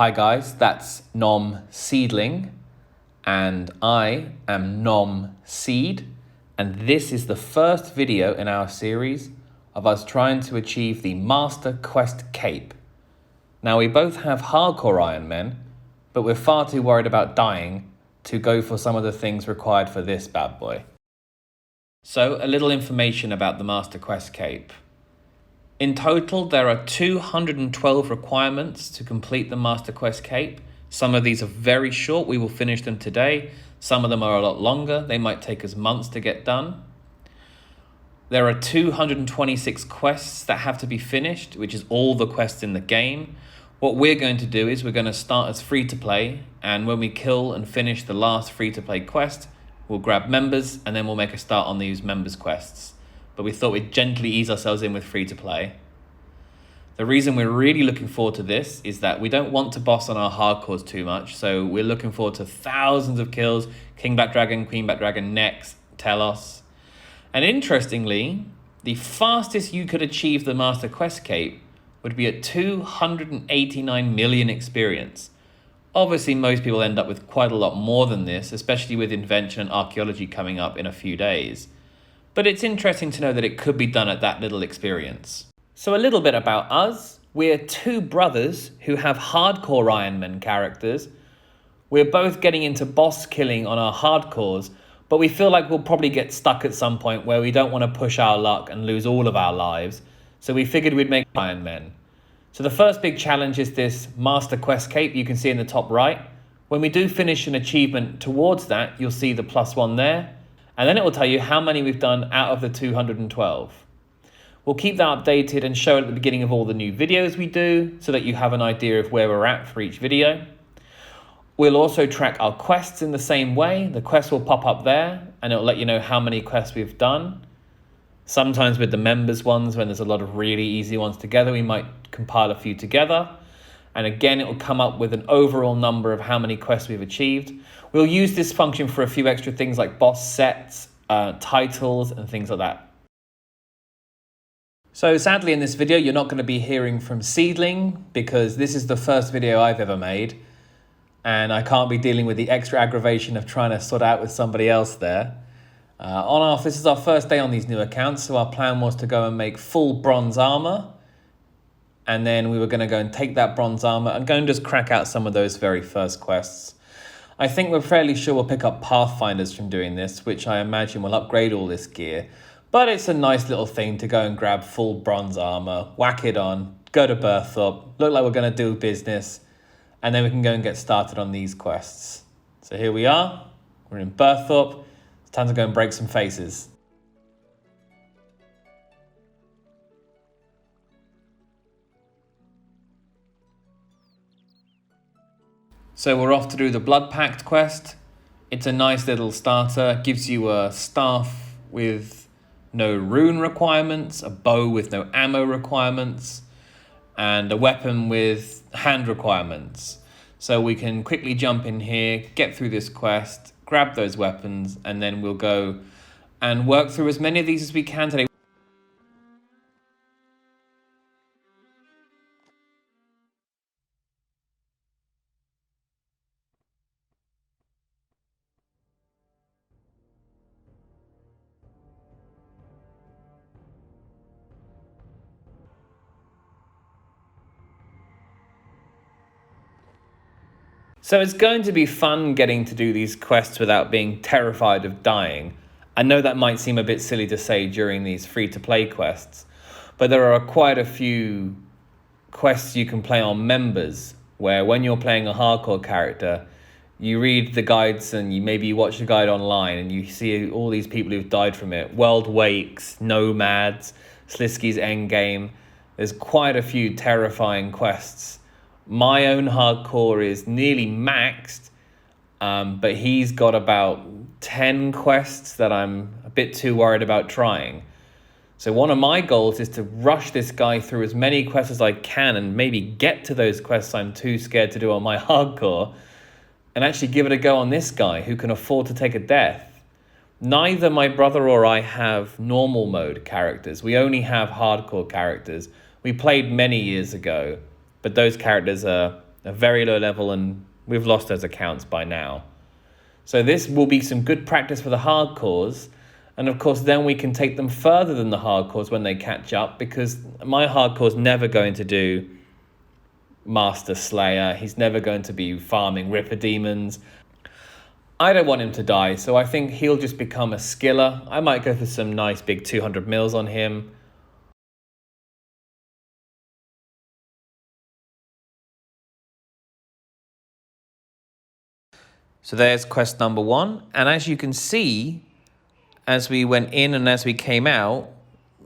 Hi guys, that's Nom Seedling, and I am Nom Seed, and this is the first video in our series of us trying to achieve the Master Quest Cape. Now we both have hardcore Ironmen, but we're far too worried about dying to go for some of the things required for this bad boy. So a little information about the Master Quest Cape. In total, there are 212 requirements to complete the Master Quest Cape. Some of these are very short. We will finish them today. Some of them are a lot longer. They might take us months to get done. There are 226 quests that have to be finished, which is all the quests in the game. What we're going to do is we're going to start as free-to-play, and when we kill and finish the last free-to-play quest, we'll grab members, and then we'll make a start on these members quests. But we thought we'd gently ease ourselves in with free-to-play. The reason we're really looking forward to this is that we don't want to boss on our hardcores too much, so we're looking forward to thousands of kills, King Black Dragon, Queen Black Dragon, Nex, Telos. And interestingly, the fastest you could achieve the Master Quest Cape would be at 289 million experience. Obviously, most people end up with quite a lot more than this, especially with Invention and Archaeology coming up in a few days. But it's interesting to know that it could be done at that little experience. So a little bit about us. We're two brothers who have hardcore Ironman characters. We're both getting into boss killing on our hardcores, but we feel like we'll probably get stuck at some point where we don't want to push our luck and lose all of our lives. So we figured we'd make Ironmen. So the first big challenge is this Master Quest Cape you can see in the top right. When we do finish an achievement towards that, you'll see the +1 there. And then it will tell you how many we've done out of the 212. We'll keep that updated and show it at the beginning of all the new videos we do so that you have an idea of where we're at for each video. We'll also track our quests in the same way. The quests will pop up there and it'll let you know how many quests we've done. Sometimes with the members ones, when there's a lot of really easy ones together, we might compile a few together. And again, it will come up with an overall number of how many quests we've achieved. We'll use this function for a few extra things like boss sets, titles, and things like that. So sadly in this video, you're not going to be hearing from Seedling because this is the first video I've ever made. And I can't be dealing with the extra aggravation of trying to sort out with somebody else there. This is our first day on these new accounts, so our plan was to go and make full bronze armor. And then we were going to go and take that bronze armor and go and just crack out some of those very first quests. I think we're fairly sure we'll pick up Pathfinders from doing this, which I imagine will upgrade all this gear. But it's a nice little thing to go and grab full bronze armor, whack it on, go to Berthorpe, look like we're going to do business, and then we can go and get started on these quests. So here we are, we're in Berthorpe, it's time to go and break some faces. So we're off to do the Blood Pact quest. It's a nice little starter, gives you a staff with no rune requirements, a bow with no ammo requirements, and a weapon with hand requirements. So we can quickly jump in here, get through this quest, grab those weapons, and then we'll go and work through as many of these as we can today. So it's going to be fun getting to do these quests without being terrified of dying. I know that might seem a bit silly to say during these free-to-play quests, but there are quite a few quests you can play on members, where when you're playing a hardcore character, you read the guides and maybe you watch the guide online and you see all these people who've died from it. World Wakes, Nomads, Slisky's Endgame. There's quite a few terrifying quests. My own hardcore is nearly maxed, but he's got about 10 quests that I'm a bit too worried about trying. So one of my goals is to rush this guy through as many quests as I can and maybe get to those quests I'm too scared to do on my hardcore and actually give it a go on this guy who can afford to take a death. Neither my brother or I have normal mode characters. We only have hardcore characters. We played many years ago, but those characters are a very low level, and we've lost those accounts by now. So this will be some good practice for the hardcores. And of course, then we can take them further than the hardcores when they catch up, because my hardcore's never going to do Master Slayer. He's never going to be farming Ripper Demons. I don't want him to die, so I think he'll just become a skiller. I might go for some nice big 200 mils on him. So there's quest number 1. And as you can see, as we went in and as we came out,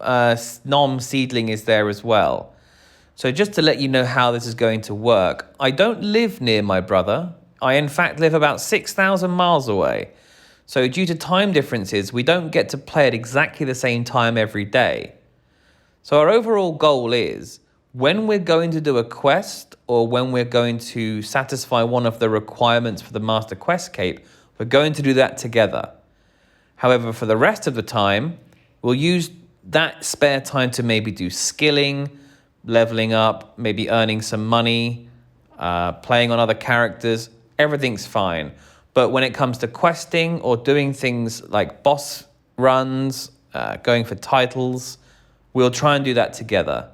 Nom Seedling is there as well. So just to let you know how this is going to work, I don't live near my brother. I in fact live about 6,000 miles away. So due to time differences, we don't get to play at exactly the same time every day. So our overall goal is, when we're going to do a quest or when we're going to satisfy one of the requirements for the Master Quest Cape, we're going to do that together. However, for the rest of the time, we'll use that spare time to maybe do skilling, leveling up, maybe earning some money, playing on other characters. Everything's fine. But when it comes to questing or doing things like boss runs, going for titles, we'll try and do that together.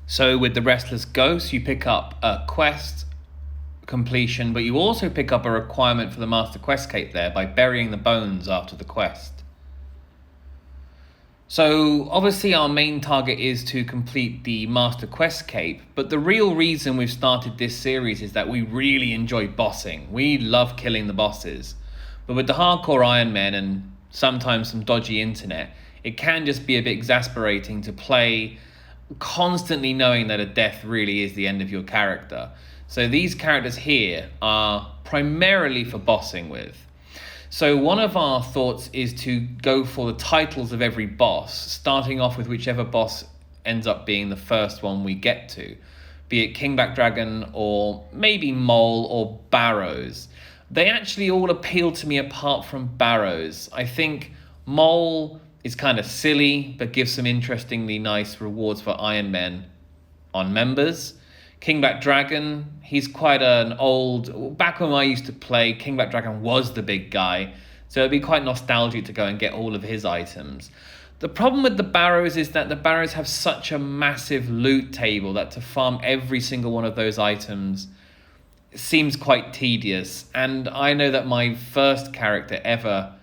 So with the Restless Ghost, you pick up a quest completion, but you also pick up a requirement for the Master Quest Cape there by burying the bones after the quest. So obviously our main target is to complete the Master Quest Cape, but the real reason we've started this series is that we really enjoy bossing. We love killing the bosses. But with the hardcore Ironmen and sometimes some dodgy internet, it can just be a bit exasperating to play constantly knowing that a death really is the end of your character. So these characters here are primarily for bossing with. So one of our thoughts is to go for the titles of every boss, starting off with whichever boss ends up being the first one we get to, be it Kingback Dragon or maybe Mole or Barrows. They actually all appeal to me apart from Barrows. I think Mole is kind of silly, but gives some interestingly nice rewards for Ironmen on members. Kingback Dragon, he's quite an old... Back when I used to play, Kingback Dragon was the big guy, so it'd be quite nostalgic to go and get all of his items. The problem with the Barrows is that the Barrows have such a massive loot table that to farm every single one of those items seems quite tedious. And I know that my first character ever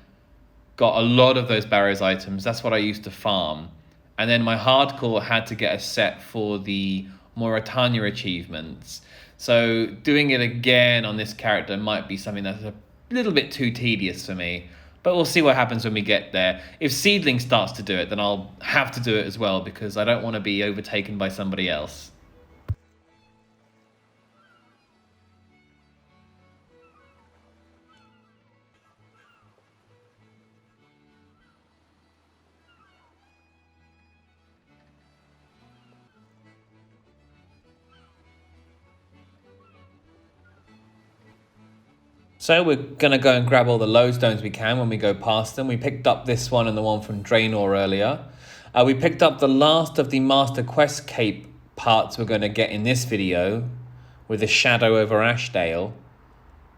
got a lot of those Barrows items. That's what I used to farm. And then my hardcore had to get a set for the Mauritania achievements. So doing it again on this character might be something that's a little bit too tedious for me. But we'll see what happens when we get there. If Seedling starts to do it, then I'll have to do it as well, because I don't want to be overtaken by somebody else. So we're going to go and grab all the lodestones we can when we go past them. We picked up this one and the one from Draenor earlier. We picked up the last of the Master Quest Cape parts we're going to get in this video with the Shadow over Ashdale.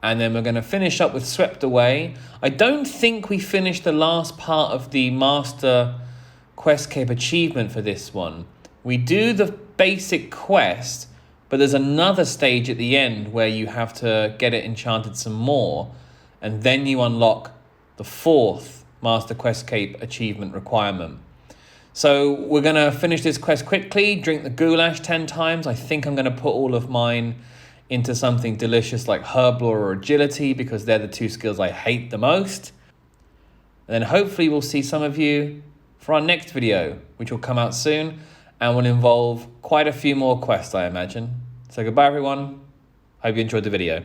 And then we're going to finish up with Swept Away. I don't think we finished the last part of the Master Quest Cape achievement for this one. We do the basic quest, but there's another stage at the end where you have to get it enchanted some more, and then you unlock the 4th Master Quest Cape achievement requirement. So we're going to finish this quest quickly, drink the goulash 10 times. I think I'm going to put all of mine into something delicious like Herblore or Agility, because they're the 2 skills I hate the most. And then hopefully we'll see some of you for our next video, which will come out soon and will involve quite a few more quests, I imagine. So goodbye, everyone. Hope you enjoyed the video.